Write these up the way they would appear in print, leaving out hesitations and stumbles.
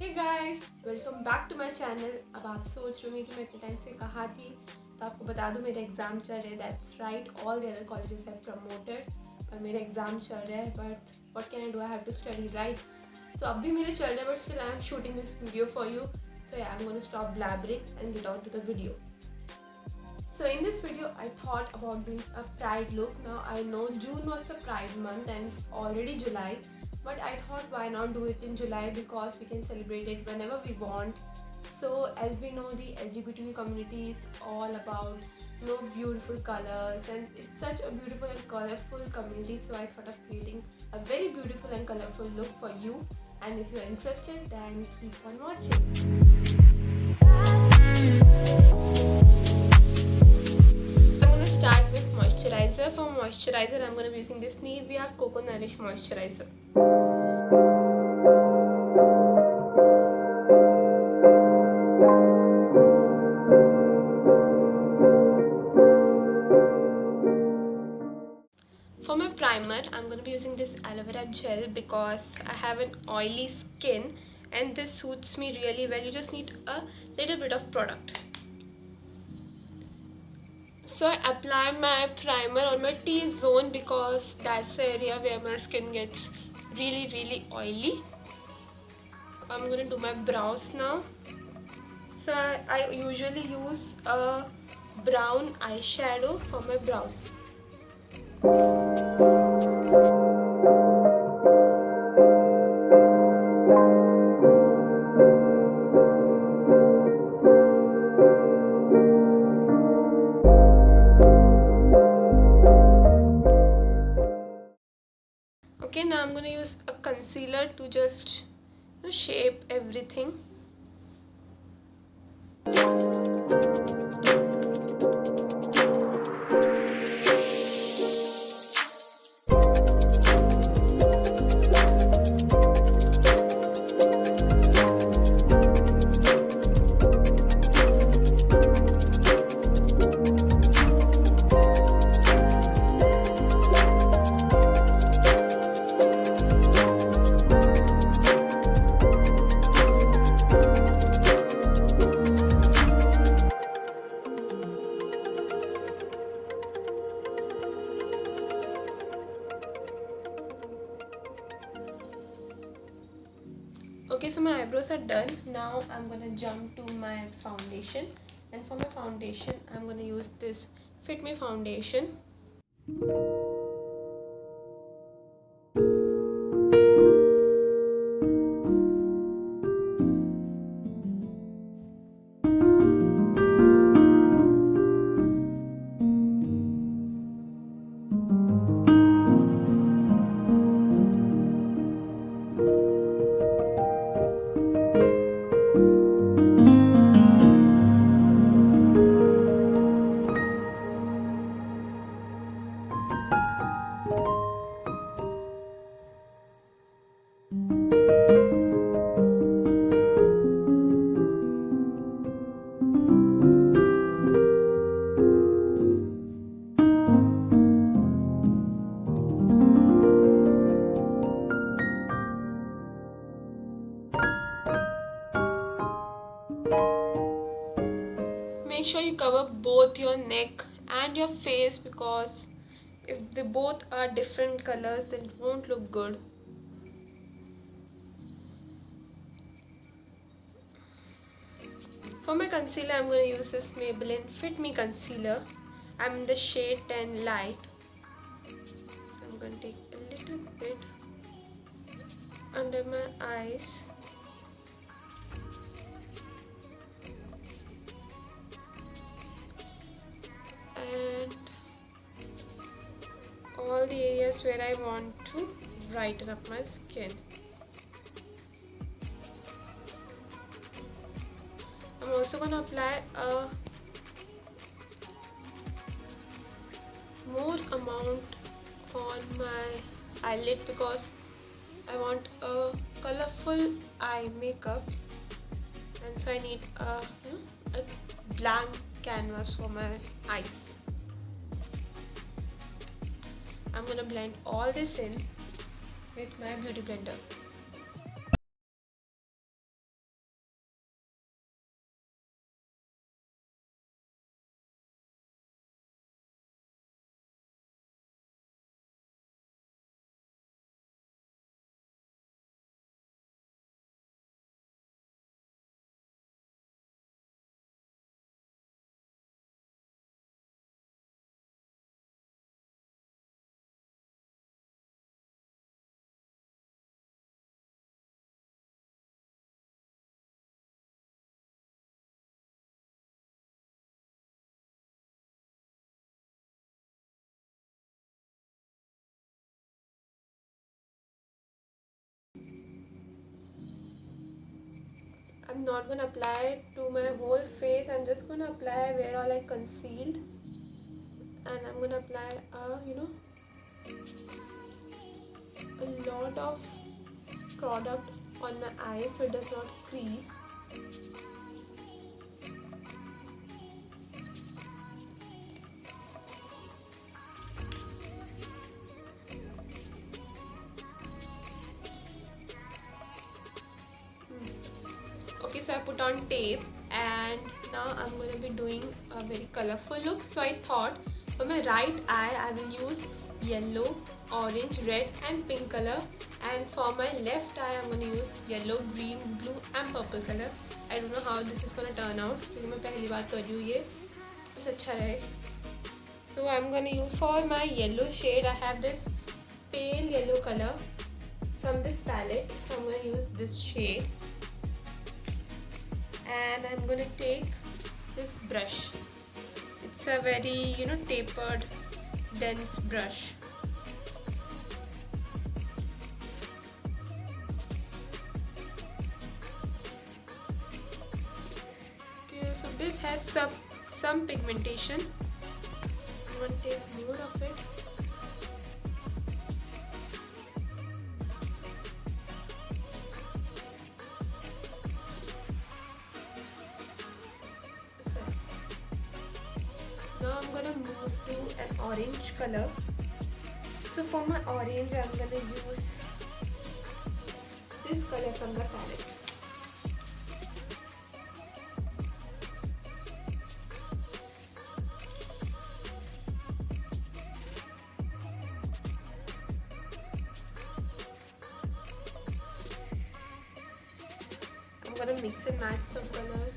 Hey guys, welcome back to my channel. अब आप सोच रहे होंगे कि मैं इतने टाइम से कहाँ थी, तो आपको बता दूं मेरे एग्ज़ाम चल रहे हैं। That's right, all the other colleges have promoted, पर मेरे एग्ज़ाम चल रहे हैं। But what can I do, I have to study right. So अब भी मेरे चल रहे हैं, but still I am shooting this video for you. So I am gonna stop blabbering and get on to the video. So in this video I thought about doing a pride look. Now I know June was the pride month and it's already July, but I thought why not do it in July, because we can celebrate it whenever we want. So as we know, the LGBTQ community is all about beautiful colors, and it's such a beautiful and colorful community. So I thought of creating a very beautiful and colorful look for you, and if you're interested then keep on watching. Start with moisturizer. For moisturizer I'm going to be using this Nivea Coco Nourish moisturizer. For my primer I'm going to be using this aloe vera gel, because I have an oily skin and this suits me really well. You just need a little bit of product. So I apply my primer on my T-zone, because that's the area where my skin gets really oily. I'm going to do my brows now. So I usually use a brown eyeshadow for my brows. Okay, now I'm going to use a concealer to just shape everything. Okay, so my eyebrows are done. Now I'm gonna jump to my foundation, and for my foundation I'm gonna use this Fit Me foundation. Make sure you cover both your neck and your face, because if they both are different colors then it won't look good. For my concealer I'm going to use this Maybelline Fit Me concealer. I'm in the shade 10 light. So I'm going to take a little bit under my eyes. And all the areas where I want to brighten up my skin. I'm also going to apply a more amount on my eyelid, because I want a colorful eye makeup, and so I need a blank canvas for my eyes. I'm gonna blend all this in with my beauty blender. I'm not gonna apply it to my whole face. I'm just gonna apply where all I concealed, and I'm gonna apply a lot of product on my eyes so it does not crease. Okay, so I put on tape and now I'm going to be doing a very colorful look. So I thought for my right eye I will use yellow, orange, red and pink color, and for my left eye I'm going to use yellow, green, blue and purple color. I don't know how this is going to turn out because मैं पहली बार कर रही हूँ ये, बस अच्छा रहे. So I'm going to use for my yellow shade, I have this pale yellow color from this palette. So I'm going to use this shade. And I'm going to take this brush. It's a very tapered, dense brush. Okay, so this has some pigmentation. I'm going to take more of it. Now I'm gonna move to an orange color. So for my orange, I'm gonna use this color from the palette. I'm gonna mix and match some colors.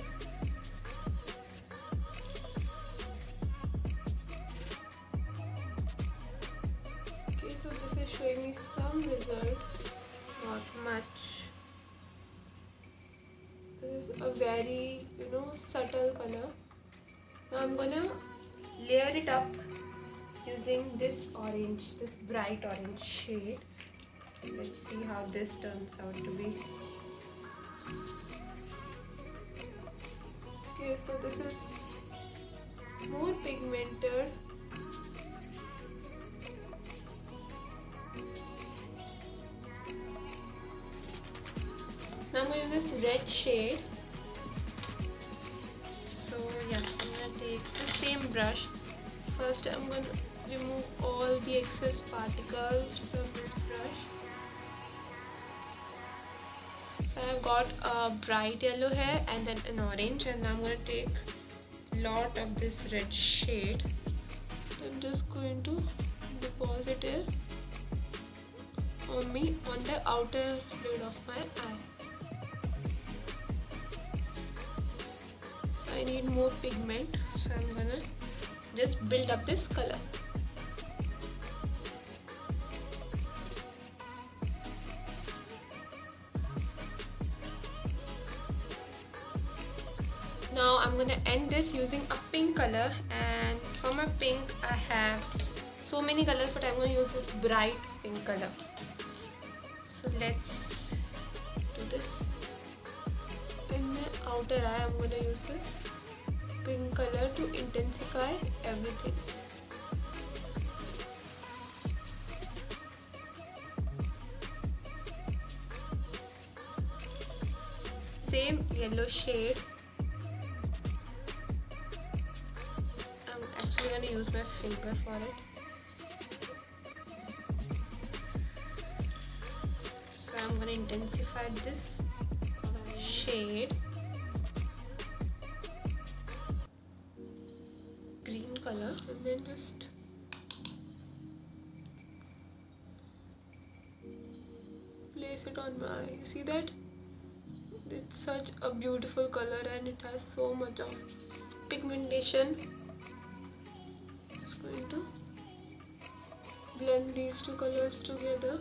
So this is showing me some result, not much. This is a very subtle color. Now I'm gonna layer it up using this orange, this bright orange shade. Let's see how this turns out to be. Okay, so this is more pigmented. Now I'm going to use this red shade. So yeah, I'm going to take the same brush. First I'm going to remove all the excess particles from this brush. So I've got a bright yellow here and then an orange, and now I'm going to take a lot of this red shade. I'm just going to deposit it on the outer lid of my eye. I need more pigment, so I'm gonna just build up this color. Now I'm gonna end this using a pink color, and for my pink I have so many colors, but I'm gonna use this bright pink color. So let's do this. In my outer eye I'm going to use this pink color to intensify everything. Same yellow shade. I'm actually going to use my finger for it. So I'm going to intensify this shade, green color, and then just place it on my eye. You see that? It's such a beautiful color and it has so much of pigmentation. Just going to blend these two colors together.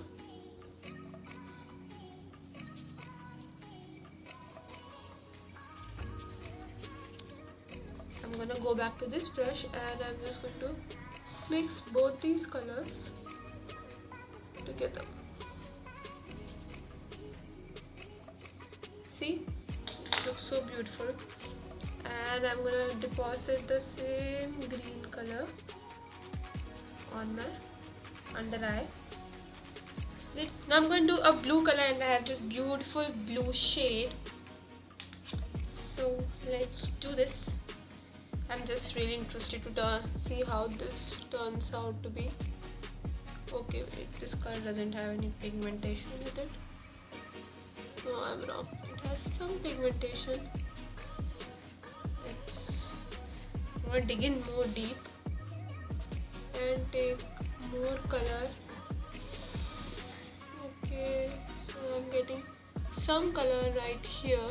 I'm going to go back to this brush and I'm just going to mix both these colors together. See, it's looks so beautiful. And I'm gonna deposit the same green color on my under eye. Now I'm going to do a blue color, and I have this beautiful blue shade. So let's do this. I'm just really interested to see how this turns out to be. Okay, wait, this color doesn't have any pigmentation with it. No, I'm wrong. It has some pigmentation. I'm gonna dig in more deep and take more color. Okay, so I'm getting some color right here.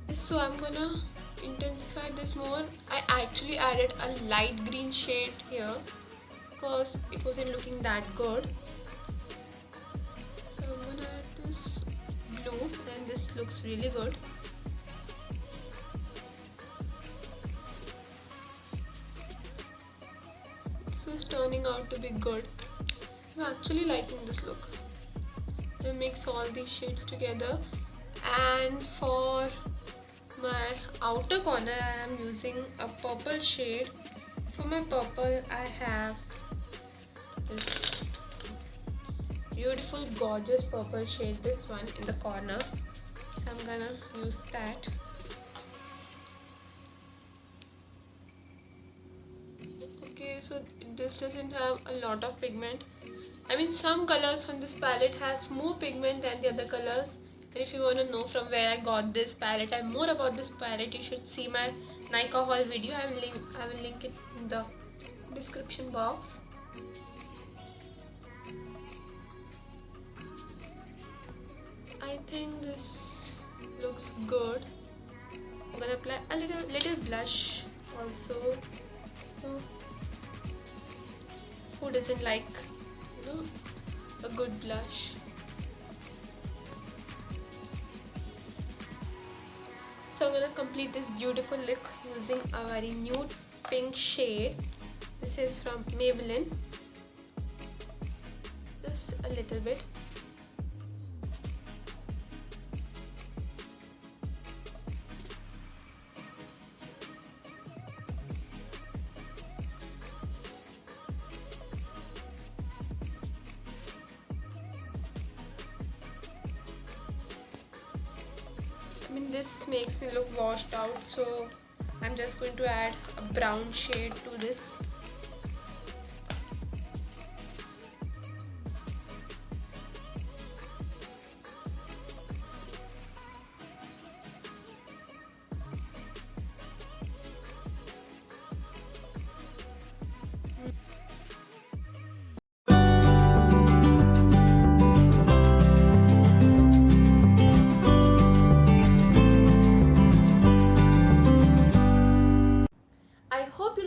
So I'm gonna intensify this more. I actually added a light green shade here because it wasn't looking that good. So I'm gonna add this blue, and this looks really good. This is turning out to be good. I'm actually liking this look. I mix all these shades together, and for my outer corner I am using a purple shade. For my purple I have this beautiful gorgeous purple shade, this one in the corner. So I'm gonna use that. Okay, so this doesn't have a lot of pigment. I mean, some colors from this palette has more pigment than the other colors. And if you want to know from where I got this palette and more about this palette, you should see my NYKAA haul video. I will link it in the description box. I think this looks good. I'm gonna apply a little blush also. Who doesn't like, a good blush? So I'm gonna complete this beautiful look using a very nude pink shade. This is from Maybelline. Just a little bit. I mean, this makes me look washed out, so I'm just going to add a brown shade to this.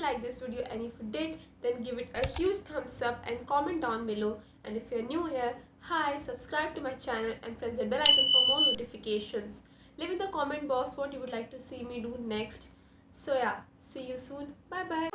Like this video, and if you did, then give it a huge thumbs up and comment down below. And if you're new here, hi, subscribe to my channel and press the bell icon for more notifications. Leave in the comment box what you would like to see me do next. So yeah, see you soon. Bye bye.